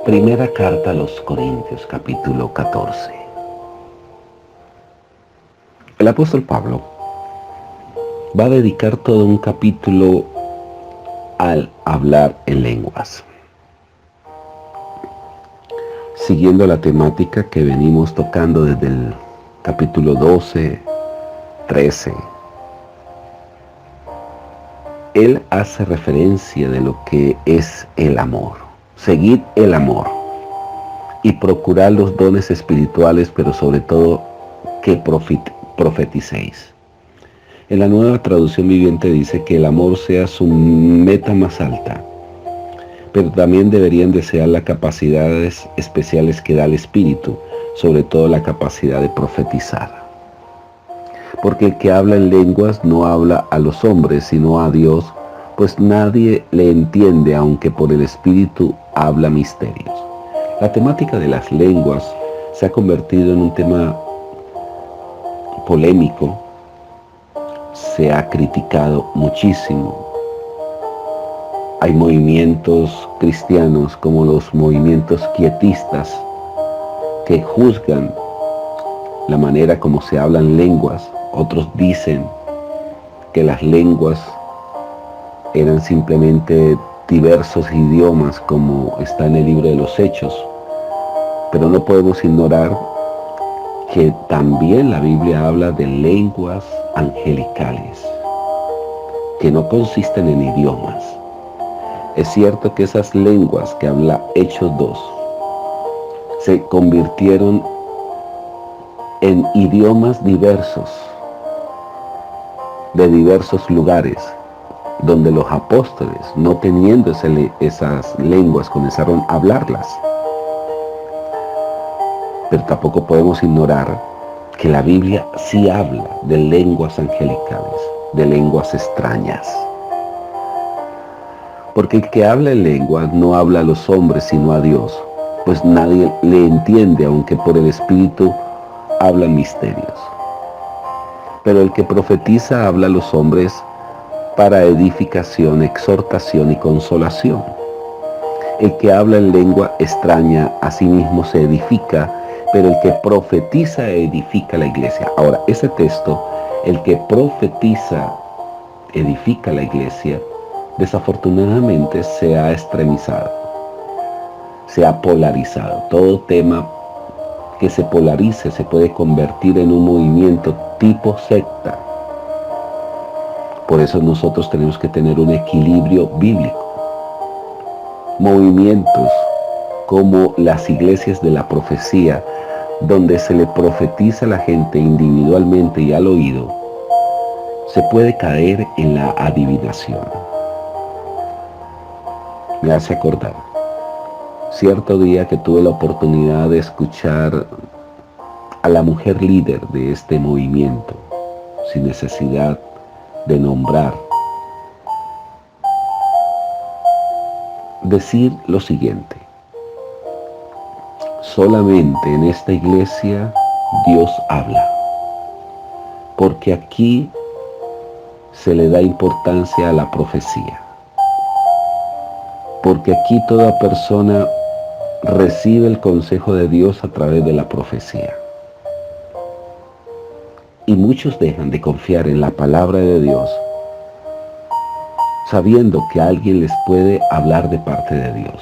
Primera carta a los Corintios, capítulo 14. El apóstol Pablo va a dedicar todo un capítulo al hablar en lenguas, siguiendo la temática que venimos tocando desde el capítulo 12, 13. Él hace referencia de lo que es el amor. Seguid el amor y procurad los dones espirituales, pero sobre todo que profeticéis. En la Nueva Traducción Viviente dice que el amor sea su meta más alta, pero también deberían desear las capacidades especiales que da el Espíritu, sobre todo la capacidad de profetizar. Porque el que habla en lenguas no habla a los hombres, sino a Dios, pues nadie le entiende, aunque por el Espíritu habla misterios. La temática de las lenguas se ha convertido en un tema polémico, se ha criticado muchísimo. Hay movimientos cristianos como los movimientos quietistas que juzgan la manera como se hablan lenguas. Otros dicen que las lenguas eran simplemente diversos idiomas, como está en el libro de los Hechos. Pero no podemos ignorar que también la Biblia habla de lenguas angelicales, que no consisten en idiomas. Es cierto que esas lenguas que habla Hechos 2 se convirtieron en idiomas diversos, de diversos lugares, donde los apóstoles, no teniendo esas lenguas, comenzaron a hablarlas. Pero tampoco podemos ignorar que la Biblia sí habla de lenguas angelicales, de lenguas extrañas. Porque el que habla en lenguas no habla a los hombres, sino a Dios, pues nadie le entiende, aunque por el Espíritu habla misterios. Pero el que profetiza habla a los hombres para edificación, exhortación y consolación. El que habla en lengua extraña a sí mismo se edifica, pero el que profetiza edifica la iglesia. Ahora, ese texto, el que profetiza edifica la iglesia, desafortunadamente se ha extremizado, se ha polarizado. Todo tema que se polarice se puede convertir en un movimiento tipo secta. Por eso nosotros tenemos que tener un equilibrio bíblico. Movimientos como las iglesias de la profecía, donde se le profetiza a la gente individualmente y al oído, se puede caer en la adivinación. Me hace acordar cierto día que tuve la oportunidad de escuchar a la mujer líder de este movimiento, sin necesidad de nombrar, decir lo siguiente: solamente en esta iglesia Dios habla, porque aquí se le da importancia a la profecía, porque aquí toda persona recibe el consejo de Dios a través de la profecía. Y muchos dejan de confiar en la palabra de Dios, sabiendo que alguien les puede hablar de parte de Dios.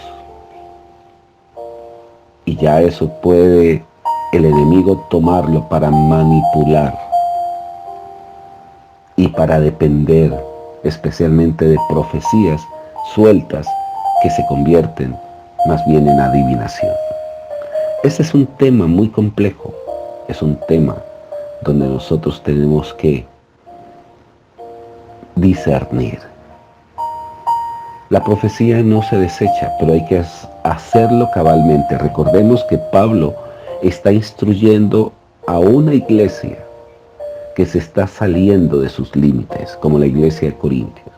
Y ya eso puede el enemigo tomarlo para manipular y para depender especialmente de profecías sueltas que se convierten más bien en adivinación. Este es un tema muy complejo, es un tema donde nosotros tenemos que discernir. La profecía no se desecha, pero hay que hacerlo cabalmente. Recordemos que Pablo está instruyendo a una iglesia que se está saliendo de sus límites, como la iglesia de Corintios,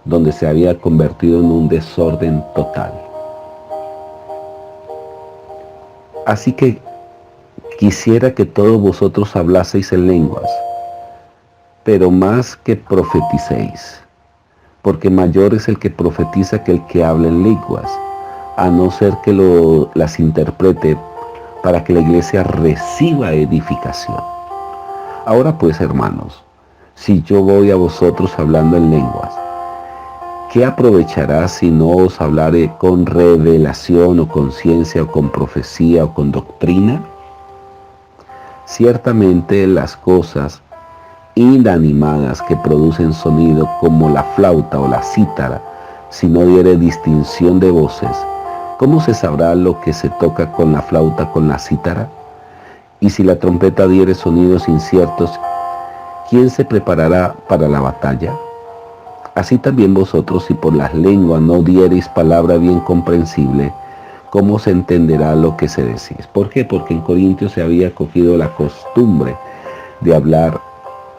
donde se había convertido en un desorden total. Así que quisiera que todos vosotros hablaseis en lenguas, pero más que profeticéis, porque mayor es el que profetiza que el que habla en lenguas, a no ser que las interprete para que la iglesia reciba edificación. Ahora pues, hermanos, si yo voy a vosotros hablando en lenguas, ¿qué aprovechará si no os hablare con revelación o con ciencia o con profecía o con doctrina? Ciertamente las cosas inanimadas que producen sonido como la flauta o la cítara, si no diere distinción de voces, ¿cómo se sabrá lo que se toca con la flauta con la cítara? Y si la trompeta diere sonidos inciertos, ¿quién se preparará para la batalla? Así también vosotros, si por las lenguas no diereis palabra bien comprensible, ¿cómo se entenderá lo que se decís? ¿Por qué? Porque en Corintios se había cogido la costumbre de hablar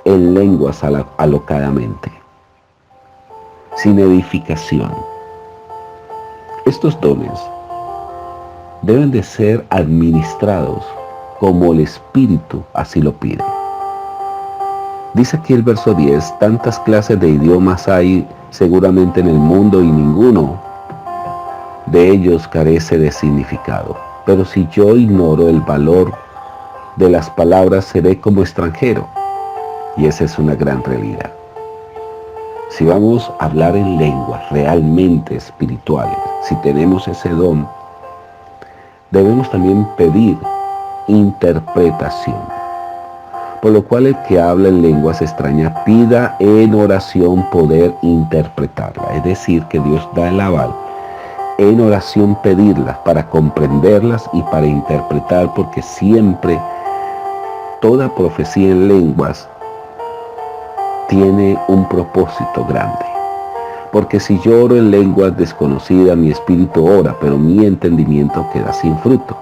en lenguas alocadamente, sin edificación. Estos dones deben de ser administrados como el Espíritu así lo pide. Dice aquí el verso 10, tantas clases de idiomas hay seguramente en el mundo y ninguno de ellos carece de significado. Pero si yo ignoro el valor de las palabras, seré como extranjero. Y esa es una gran realidad. Si vamos a hablar en lenguas realmente espirituales, si tenemos ese don, debemos también pedir interpretación. Por lo cual el que habla en lenguas extrañas pida en oración poder interpretarla. Es decir, que Dios da el aval. En oración pedirlas para comprenderlas y para interpretar, porque siempre toda profecía en lenguas tiene un propósito grande. Porque si yo oro en lenguas desconocidas, mi espíritu ora, pero mi entendimiento queda sin fruto.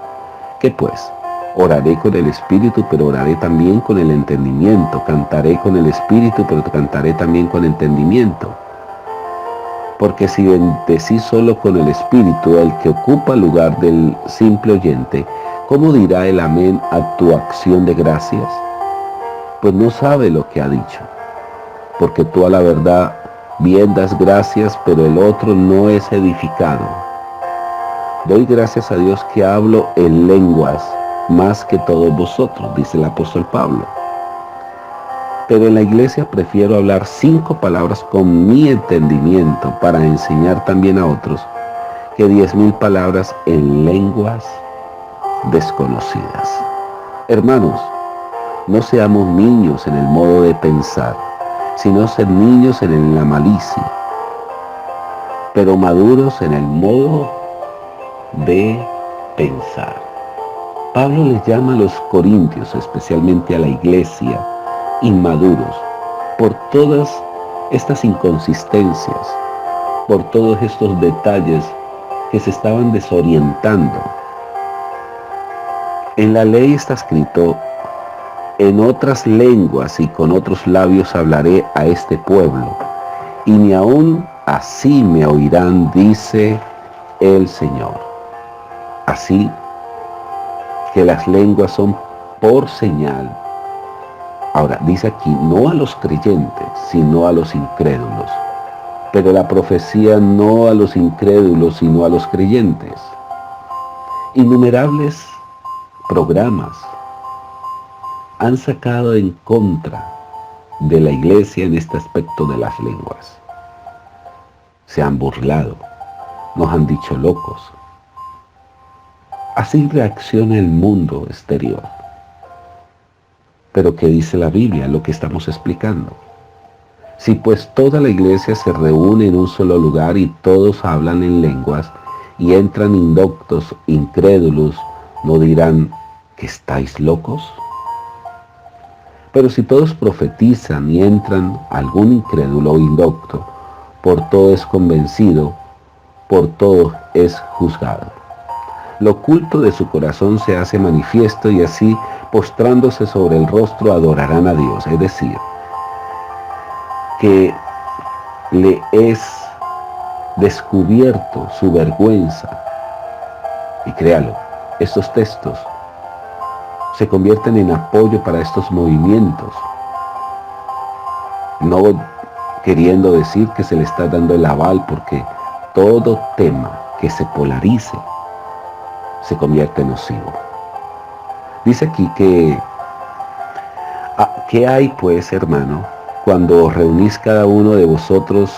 ¿Qué pues? Oraré con el espíritu, pero oraré también con el entendimiento. Cantaré con el espíritu, pero cantaré también con entendimiento. Porque si bendecís solo con el espíritu, el que ocupa el lugar del simple oyente, ¿cómo dirá el amén a tu acción de gracias? Pues no sabe lo que ha dicho. Porque tú a la verdad bien das gracias, pero el otro no es edificado. Doy gracias a Dios que hablo en lenguas más que todos vosotros, dice el apóstol Pablo. Pero en la iglesia prefiero hablar 5 palabras con mi entendimiento para enseñar también a otros, que 10,000 palabras en lenguas desconocidas. Hermanos, no seamos niños en el modo de pensar, sino ser niños en la malicia, pero maduros en el modo de pensar. Pablo les llama a los corintios, especialmente a la iglesia, inmaduros, por todas estas inconsistencias, por todos estos detalles que se estaban desorientando. En la ley está escrito, en otras lenguas y con otros labios hablaré a este pueblo, y ni aún así me oirán, dice el Señor. Así que las lenguas son por señal. Ahora, dice aquí, no a los creyentes, sino a los incrédulos. Pero la profecía no a los incrédulos, sino a los creyentes. Innumerables programas han sacado en contra de la iglesia en este aspecto de las lenguas. Se han burlado, nos han dicho locos. Así reacciona el mundo exterior. Pero ¿qué dice la Biblia? Lo que estamos explicando. Si pues toda la iglesia se reúne en un solo lugar y todos hablan en lenguas y entran indoctos, incrédulos, ¿no dirán que estáis locos? Pero si todos profetizan y entran algún incrédulo o indocto, por todo es convencido, por todo es juzgado. Lo oculto de su corazón se hace manifiesto y así, postrándose sobre el rostro, adorarán a Dios. Es decir, que le es descubierto su vergüenza. Y créalo, estos textos se convierten en apoyo para estos movimientos, no queriendo decir que se le está dando el aval, porque todo tema que se polarice, se convierte en nocivo. Dice aquí que ¿qué hay pues, hermano, cuando os reunís cada uno de vosotros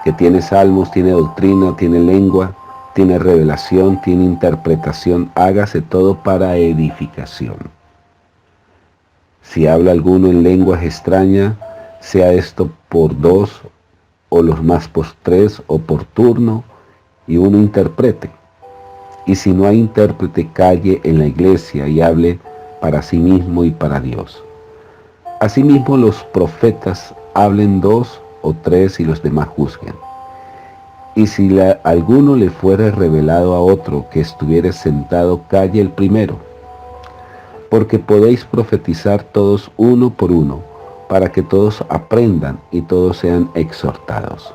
que tiene salmos, tiene doctrina, tiene lengua, tiene revelación, tiene interpretación? Hágase todo para edificación. Si habla alguno en lenguas extrañas, sea esto por dos, o los más por tres, o por turno, y uno interprete. Y si no hay intérprete, calle en la iglesia y hable para sí mismo y para Dios. Asimismo, los profetas hablen dos o tres y los demás juzguen. Y si alguno le fuere revelado a otro que estuviere sentado, calle el primero. Porque podéis profetizar todos uno por uno, para que todos aprendan y todos sean exhortados.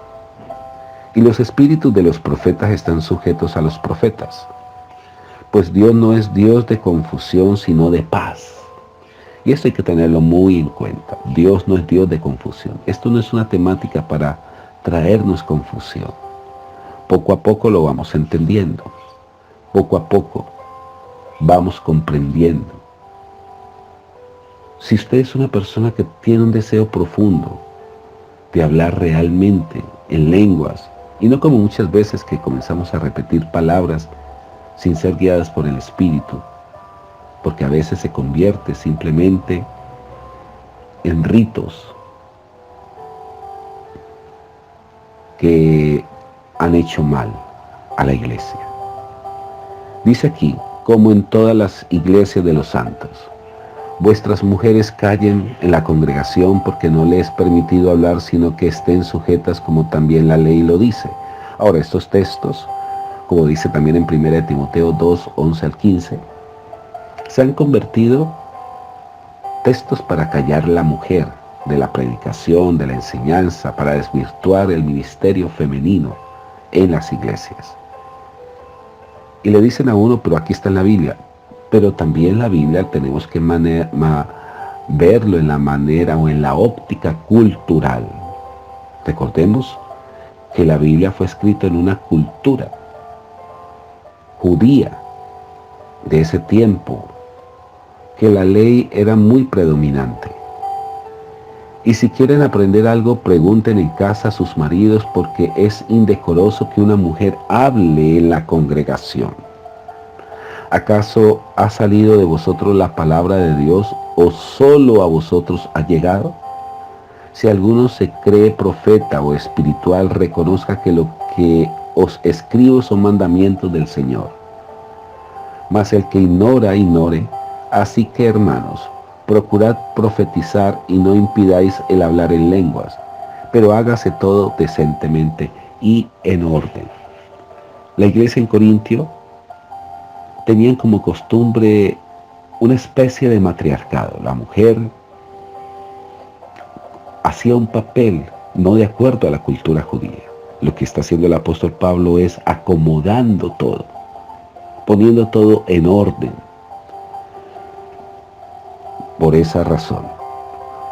Y los espíritus de los profetas están sujetos a los profetas, pues Dios no es Dios de confusión, sino de paz. Y esto hay que tenerlo muy en cuenta. Dios no es Dios de confusión. Esto no es una temática para traernos confusión. Poco a poco lo vamos entendiendo. Poco a poco vamos comprendiendo. Si usted es una persona que tiene un deseo profundo de hablar realmente en lenguas, y no como muchas veces que comenzamos a repetir palabras sin ser guiadas por el Espíritu, porque a veces se convierte simplemente en ritos que han hecho mal a la iglesia. Dice aquí, como en todas las iglesias de los santos, vuestras mujeres callen en la congregación, porque no les es permitido hablar, sino que estén sujetas como también la ley lo dice. Ahora, estos textos, como dice también en 1 Timoteo 2, 11 al 15, se han convertido textos para callar la mujer de la predicación, de la enseñanza, para desvirtuar el ministerio femenino en las iglesias. Y le dicen a uno, pero aquí está en la Biblia. Pero también la Biblia tenemos que verlo en la manera o en la óptica cultural. Recordemos que la Biblia fue escrita en una cultura judía de ese tiempo, que la ley era muy predominante. Y si quieren aprender algo, pregunten en casa a sus maridos, porque es indecoroso que una mujer hable en la congregación. ¿Acaso ha salido de vosotros la palabra de Dios, o solo a vosotros ha llegado? Si alguno se cree profeta o espiritual, reconozca que lo que os escribo son mandamientos del Señor. Mas el que ignora, ignore. Así que, hermanos, procurad profetizar y no impidáis el hablar en lenguas, pero hágase todo decentemente y en orden. La iglesia en Corintio tenían como costumbre una especie de matriarcado. La mujer hacía un papel no de acuerdo a la cultura judía. Lo que está haciendo el apóstol Pablo es acomodando todo, poniendo todo en orden. Por esa razón,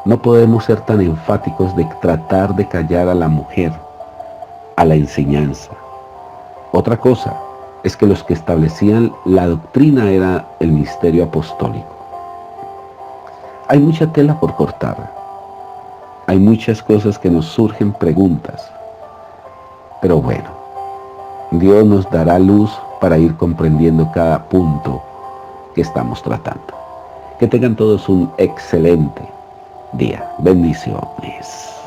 no podemos ser tan enfáticos de tratar de callar a la mujer a la enseñanza. Otra cosa es que los que establecían la doctrina era el ministerio apostólico. Hay mucha tela por cortar. Hay muchas cosas que nos surgen preguntas. Pero bueno, Dios nos dará luz para ir comprendiendo cada punto que estamos tratando. Que tengan todos un excelente día. Bendiciones.